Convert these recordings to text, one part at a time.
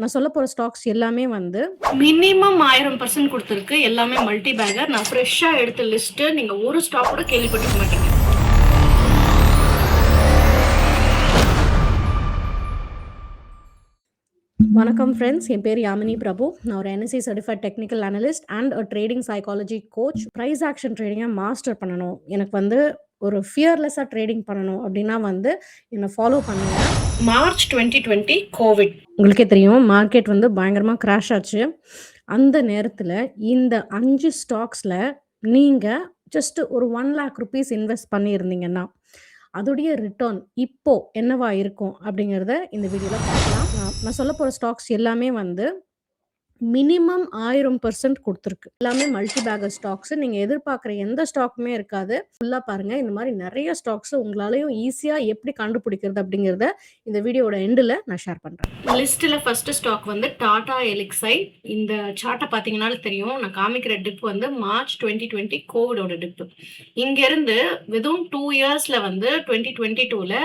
நான் சொல்ல போற ஸ்டாக்ஸ் எல்லாமே வந்து மினிமம் 1000% கொடுத்துருக்கு. எல்லாமே மல்டி பேக்கர். நான் ஃப்ரெஷ்ஷா எடுத்த லிஸ்ட். நீங்க ஒரு ஸ்டாக் கூட கேள்விப்பட்டிருக்க மாட்டீங்க. வணக்கம் ஃப்ரெண்ட்ஸ், என் பேர் யாமினி பிரபு. நான் ஒரு NSE certified technical analyst and ஒரு trading psychology coach. Price action ட்ரேடிங்கை மாஸ்டர் பண்ணணும், எனக்கு வந்து ஒரு ஃபியர்லெஸ்ஸாக ட்ரேடிங் பண்ணணும் அப்படின்னா வந்து என்னை ஃபாலோ பண்ணுங்க. மார்ச் 2020 கோவிட் உங்களுக்கே தெரியும், மார்க்கெட் வந்து பயங்கரமாக கிராஷ் ஆச்சு. அந்த நேரத்தில் இந்த 5 ஸ்டாக்ஸில் நீங்கள் ஜஸ்ட் ஒரு 1 lakh rupees இன்வெஸ்ட் பண்ணியிருந்தீங்கன்னா அதோடைய ரிட்டர்ன் இப்போ என்னவா இருக்கும் அப்படிங்கிறத இந்த வீடியோவில் பார்க்கலாம். நான் சொல்ல போகிற ஸ்டாக்ஸ் எல்லாமே வந்து மினிமம் 1000% கொடுத்துருக்கு. எல்லாமே மல்டி பேக்கர் ஸ்டாக்ஸ். நீங்கள் எதிர்பார்க்குற எந்த ஸ்டாக்குமே இருக்காது. ஃபுல்லாக பாருங்கள். இந்த மாதிரி நிறைய ஸ்டாக்ஸ் உங்களாலையும் ஈஸியாக எப்படி கண்டுபிடிக்கிறது அப்படிங்கிறத இந்த வீடியோட எண்டில் நான் ஷேர் பண்ணுறேன். லிஸ்ட்டில் ஃபர்ஸ்ட் ஸ்டாக் வந்து டாடா எலிக்ஸை. இந்த சார்ட்டை பார்த்தீங்கன்னாலும் தெரியும். நான் காமிக்கிற டிப் வந்து மார்ச் 2020 கோவிடோட டிப்பு. இங்கேருந்து விதும் 2 இயர்ஸில் வந்து 2022ல்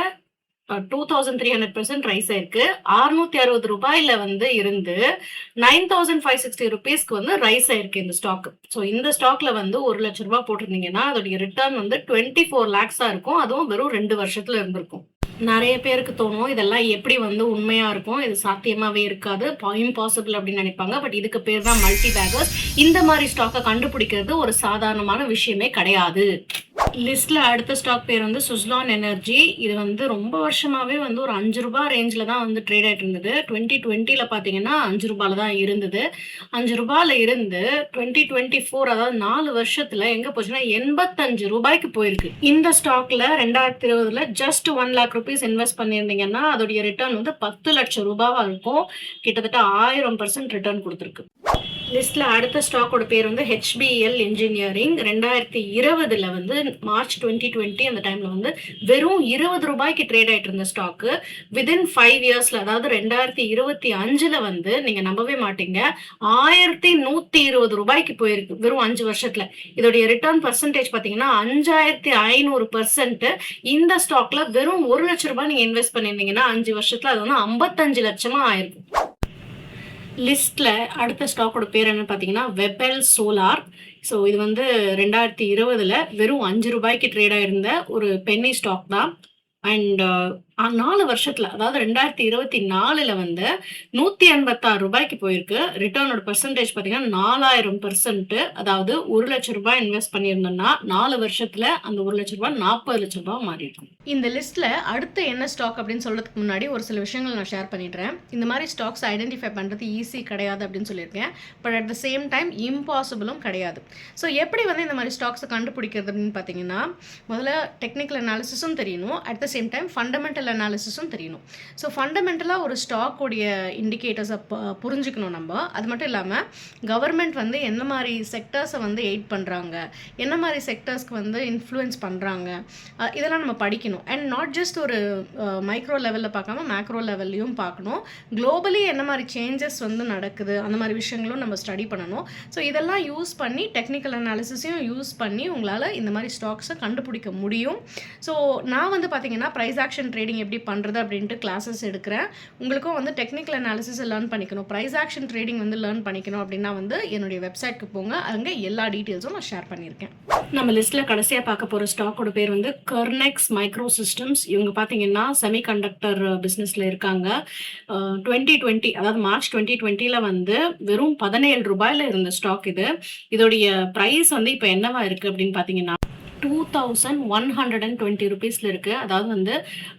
2300% ரைஸ் ஆயிருக்கு. 660 ரூபாயில வந்து இருந்து 9560 ருபீஸ்க்கு வந்து ரைஸ் ஆயிருக்கு இந்த ஸ்டாக். ஸோ இந்த ஸ்டாக்ல வந்து 1 லட்சம் ரூபாய் போட்டிருந்தீங்கன்னா அதோடைய ரிட்டர்ன் வந்து 24 lakhs இருக்கும். அதுவும் வெறும் 2 வருஷத்துல இருந்திருக்கும். நிறைய பேருக்கு தோணும் இதெல்லாம் எப்படி வந்து உண்மையா இருக்கும், இது சாத்தியமாவே இருக்காது, இம்பாசிபிள் அப்படின்னு நினைப்பாங்க. பட் இதுக்கு பேர் தான் மல்டி பேக்கர்ஸ். இந்த மாதிரி ஸ்டாக்கை கண்டுபிடிக்கிறது ஒரு சாதாரணமான விஷயமே கிடையாது. லிஸ்ட்ல அடுத்த ஸ்டாக் பேர் வந்து சுஸ்லான் எனர்ஜி. இது வந்து ரொம்ப வருஷமாவே வந்து ஒரு 5 ரூபாய் ரேஞ்சில் தான் வந்து ட்ரேட் ஆகிட்டு இருந்தது. 2020ல பார்த்தீங்கன்னா 5 ரூபாயில தான் இருந்தது. 5 ரூபாயில இருந்து 2024, அதாவது 4 வருஷத்துல எங்க போச்சுன்னா 85 ரூபாய்க்கு போயிருக்கு. இந்த ஸ்டாக்ல 2020ல ஜஸ்ட் 1 lakh rupees இன்வெஸ்ட் பண்ணியிருந்தீங்கன்னா அதோடைய ரிட்டர்ன் வந்து 10 லட்சம் ரூபாவா இருக்கும். கிட்டத்தட்ட 1000% ரிட்டர்ன் கொடுத்துருக்கு. லிஸ்ட்ல அடுத்த ஸ்டாக்கோட பேர் வந்து HBL இன்ஜினியரிங். 2020ல வந்து மார்ச் 2020 அந்த டைம்ல வந்து வெறும் 20 ரூபாய்க்கு ட்ரேட் ஆயிட்டு இருந்த ஸ்டாக்கு விதின் 5 இயர்ஸ்ல, அதாவது 2025ல வந்து நீங்க நம்பவே மாட்டீங்க 1120 ரூபாய்க்கு போயிருக்கு வெறும் 5 வருஷத்துல. இதோடைய ரிட்டர்ன் பர்சன்டேஜ் பாத்தீங்கன்னா 5500%. இந்த ஸ்டாக்ல வெறும் 1 லட்சம் ரூபாய் நீங்க இன்வெஸ்ட் பண்ணிருந்தீங்கன்னா 5 வருஷத்துல அது வந்து 55 லட்சமா ஆயிருக்கும். லிஸ்ட்ல அடுத்த ஸ்டாக்கோட பேர் என்ன பார்த்தீங்கன்னா வெபெல் சோலார். ஸோ இது வந்து 2020ல வெறும் 5 ரூபாய்க்கு ட்ரேட் ஆயிருந்த ஒரு பென்னி ஸ்டாக் தான். அண்ட் 4 வருஷத்துல, அதாவது 2024ல வந்து 186 ரூபாய்க்கு போயிருக்கு. ரிட்டர்னோட பர்சன்டேஜ் பார்த்தீங்கன்னா 4000%. அதாவது 1 லட்சம் ரூபாய் இன்வெஸ்ட் பண்ணியிருந்தோம்னா 4 வருஷத்துல அந்த 1 லட்சம் ரூபாய் 40 லட்சம் ரூபாய் மாறி இருக்கும். இந்த லிஸ்ட்ல அடுத்து என்ன ஸ்டாக் அப்படின்னு சொல்றதுக்கு முன்னாடி ஒரு சில விஷயங்கள் நான் ஷேர் பண்ணிடுறேன். இந்த மாதிரி ஸ்டாக்ஸ் ஐடென்டிஃபை பண்றது ஈஸி கிடையாது அப்படின்னு சொல்லியிருக்கேன். But at the same time இம்பாசிபிளும் கிடையாது. ஸோ எப்படி வந்து இந்த மாதிரி ஸ்டாக்ஸை கண்டுபிடிக்கிறது அப்படின்னு பார்த்தீங்கன்னா, முதல்ல டெக்னிக்கல் அனாலிசிஸும் தெரியணும், at the same time fundamental அனாலிசிஸும் தெரியணும். ஸோ ஃபண்டமெண்டலாக ஒரு ஸ்டாக்கோடைய இண்டிகேட்டர்ஸை புரிஞ்சுக்கணும் நம்ம. அது மட்டும் இல்லாமல் கவர்மெண்ட் வந்து என்ன மாதிரி செக்டர்ஸை வந்து எய்ட் பண்ணுறாங்க, என்ன மாதிரி செக்டர்ஸ்க்கு வந்து இன்ஃப்ளூயன்ஸ் பண்ணுறாங்க, இதெல்லாம் நம்ம படிக்கணும். அண்ட் நாட் ஜஸ்ட் ஒரு மைக்ரோ லெவலில் பார்க்காம மேக்ரோ லெவல்லையும் பார்க்கணும். குளோபலி என்ன மாதிரி சேஞ்சஸ் வந்து நடக்குது, அந்த மாதிரி விஷயங்களும் நம்ம ஸ்டடி பண்ணணும். ஸோ இதெல்லாம் யூஸ் பண்ணி டெக்னிக்கல் அனாலிசிஸையும் யூஸ் பண்ணி உங்களால் இந்த மாதிரி ஸ்டாக்ஸை கண்டுபிடிக்க முடியும். ஸோ நான் வந்து பார்த்தீங்கன்னா ப்ரைஸ் ஆக்ஷன் ட்ரேடிங் எப்படி பண்ணுறது அப்படின்ட்டு கிளாஸஸ் எடுக்கிறேன். உங்களுக்கும் வந்து டெக்னிக்கல் அனாலிசிஸ் லேர்ன் பண்ணிக்கணும், ப்ரைஸ் ஆக்ஷன் ட்ரேடிங் வந்து லேர்ன் பண்ணிக்கணும் அப்படின்னா வந்து என்னுடைய வெப்சைட்க்கு போங்க. அங்கே எல்லா டீட்டெயில்ஸும் நான் ஷேர் பண்ணியிருக்கேன். நம்ம லிஸ்ட்ல கடைசியா பார்க்க போற ஸ்டாக்கோட பேர் வந்து கர்னெக்ஸ் மைக்ரோ சிஸ்டம்ஸ். இவங்க பாத்தீங்கன்னா செமிகண்டக்டர் பிசினஸ்ல இருக்காங்க. 2020, அதாவது மார்ச் 2020ல வந்து வெறும் 17 ரூபாயில இருந்த ஸ்டாக் இது. இதோடைய பிரைஸ் வந்து இப்போ என்னவா இருக்கு அப்படின்னு பாத்தீங்கன்னா 2120 ருபீஸ்ல இருக்கு. அதாவது வந்து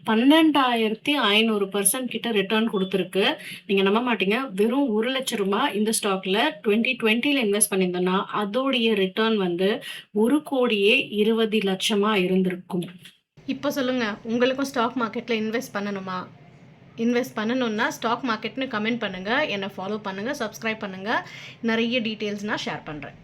12500% கிட்ட ரிட்டர்ன் கொடுத்துருக்கு. நீங்க நம்ப மாட்டீங்க, வெறும் 1 லட்சம் ரூபாய் இந்த ஸ்டாக்ல 2020ல இன்வெஸ்ட் பண்ணியிருந்தோம்னா அதோடைய ரிட்டர்ன் வந்து 1,20 லட்சமா இருந்திருக்கும். இப்போ சொல்லுங்க, உங்களுக்கும் ஸ்டாக் மார்க்கெட்ல இன்வெஸ்ட் பண்ணணுமா? இன்வெஸ்ட் பண்ணணுன்னா ஸ்டாக் மார்க்கெட்னு கமெண்ட் பண்ணுங்கள், என்னை ஃபாலோ பண்ணுங்கள், சப்ஸ்கிரைப் பண்ணுங்கள். நிறைய டீட்டெயில்ஸ் நான் ஷேர் பண்ணுறேன்.